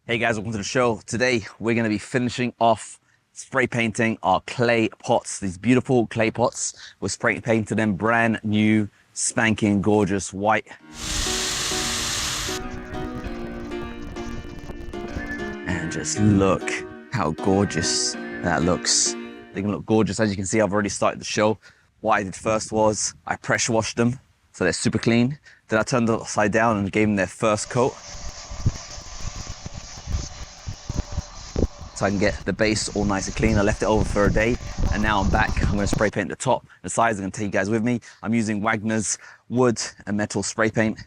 Hey guys, welcome to the show. Today we're going to be finishing off spray painting our clay pots. These beautiful clay pots. We're spray painting them brand new, spanking, gorgeous white. And just look how gorgeous that looks. They can look gorgeous. As you can see, I've already started the show. What I did first was I pressure washed them so they're super clean. Then I turned them upside down and gave them their first coat, so I can get the base all nice and clean. I left it over for a day, and now I'm back. I'm going to spray paint the top, the sides. I'm going to take you guys with me. I'm using Wagner's wood and metal spray paint,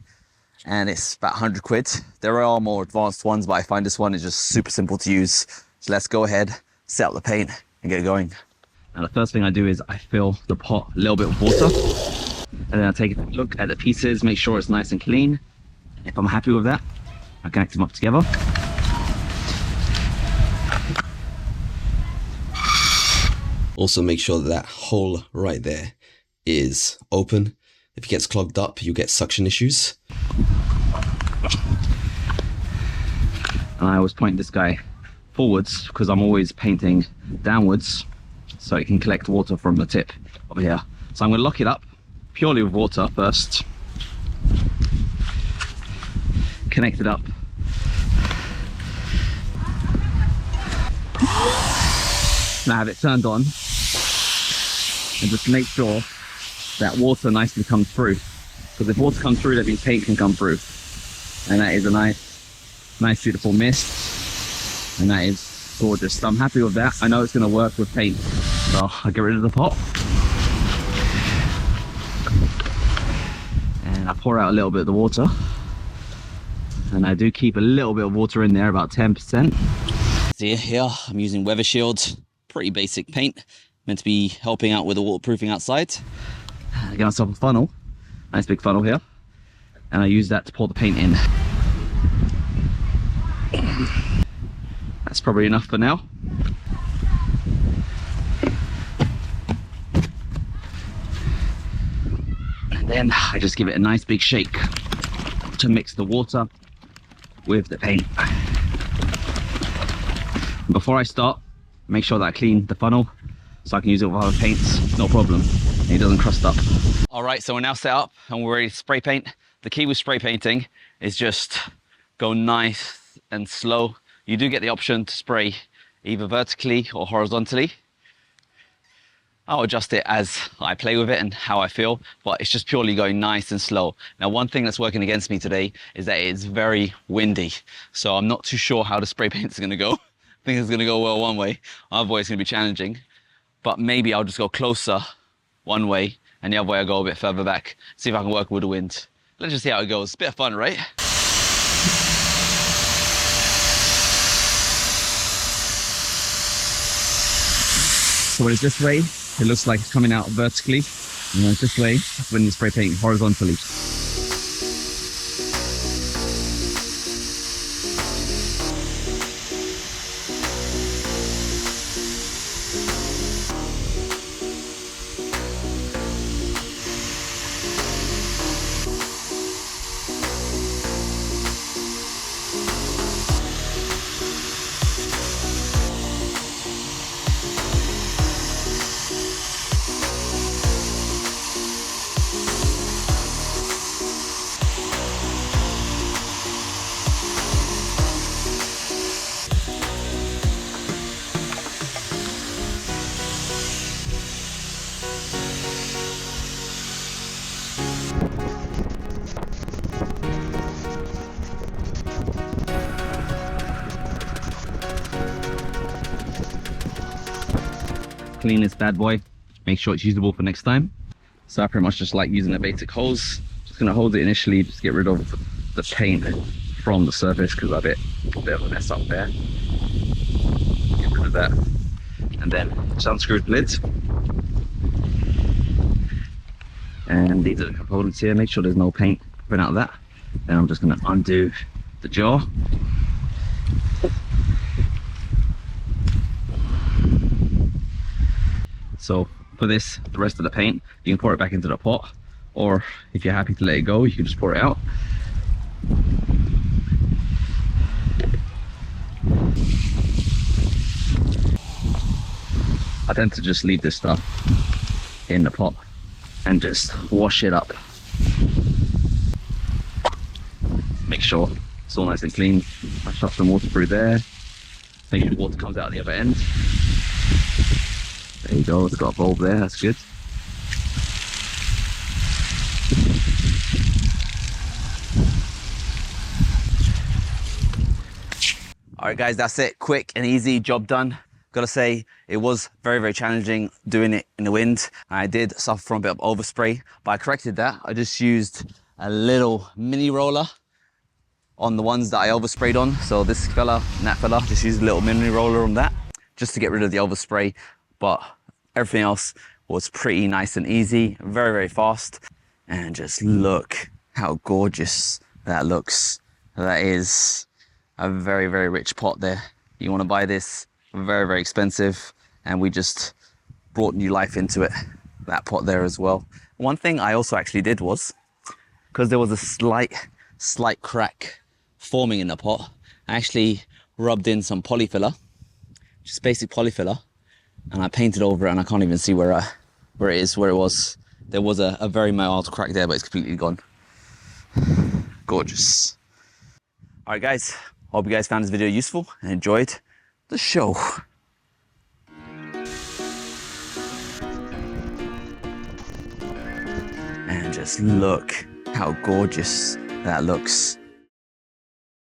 and it's about 100 quid. There are more advanced ones, but I find this one is just super simple to use. So let's go ahead, set up the paint, and get it going. Now the first thing I do is I fill the pot a little bit with water, and then I take a look at the pieces, make sure it's nice and clean. If I'm happy with that, I connect them up together. Also make sure that hole right there is open. If it gets clogged up, you get suction issues. And I always point this guy forwards because I'm always painting downwards so it can collect water from the tip over here. So I'm going to lock it up purely with water first. Connect it up. Now have it turned on, and just make sure that water nicely comes through, because if water comes through, that means paint can come through, and that is a nice beautiful mist, and that is gorgeous. So I'm happy with that. I know it's going to work with paint, so I'll get rid of the pot, and I pour out a little bit of the water, and I do keep a little bit of water in there, about 10%. See here, I'm using Weather Shield. Pretty basic paint, meant to be helping out with the waterproofing outside. I get myself a funnel, nice big funnel here, and I use that to pour the paint in. That's probably enough for now. And then I just give it a nice big shake to mix the water with the paint. And before I start, make sure that I clean the funnel so I can use it with other paints, no problem, and it doesn't crust up. All right, so we're now set up and we're ready to spray paint. The key with spray painting is just go nice and slow. You do get the option to spray either vertically or horizontally. I'll adjust it as I play with it and how I feel, but it's just purely going nice and slow. Now, one thing that's working against me today is that it's very windy, so I'm not too sure how the spray paint is gonna go. I think it's going to go well one way, other way it's going to be challenging, but maybe I'll just go closer one way and the other way I'll go a bit further back, see if I can work with the wind. Let's just see how it goes. Bit of fun, right? So when it's this way, it looks like it's coming out vertically, and when it's this way, that's when you spray paint horizontally. Clean this bad boy, make sure it's usable for next time. So I pretty much just like using a basic hose. Just gonna hold it initially, just get rid of the paint from the surface because I bit of a mess up there. Get rid of that, and then just unscrew the lid. And these are the components here. Make sure there's no paint coming out of that. Then I'm just gonna undo the jar. So for this, the rest of the paint, you can pour it back into the pot, or if you're happy to let it go, you can just pour it out. I tend to just leave this stuff in the pot and just wash it up. Make sure it's all nice and clean. I shove some water through there. Make sure the water comes out the other end. There you go, it's got a bulb there, that's good. All right guys, that's it. Quick and easy, job done. Gotta say, it was very, very challenging doing it in the wind. I did suffer from a bit of overspray, but I corrected that. I just used a little mini roller on the ones that I oversprayed on. So this fella and that fella, just used a little mini roller on that, just to get rid of the overspray. But everything else was pretty nice and easy, very, very fast. And just look how gorgeous that looks. That is a very, very rich pot there. You wanna buy this, very, very expensive. And we just brought new life into it, that pot there as well. One thing I also actually did was, because there was a slight crack forming in the pot, I actually rubbed in some polyfiller, just basic polyfiller, and I painted over it, and I can't even see where it was. There was a very mild crack there, but it's completely gone. Gorgeous. All right, guys, hope you guys found this video useful and enjoyed the show. And just look how gorgeous that looks.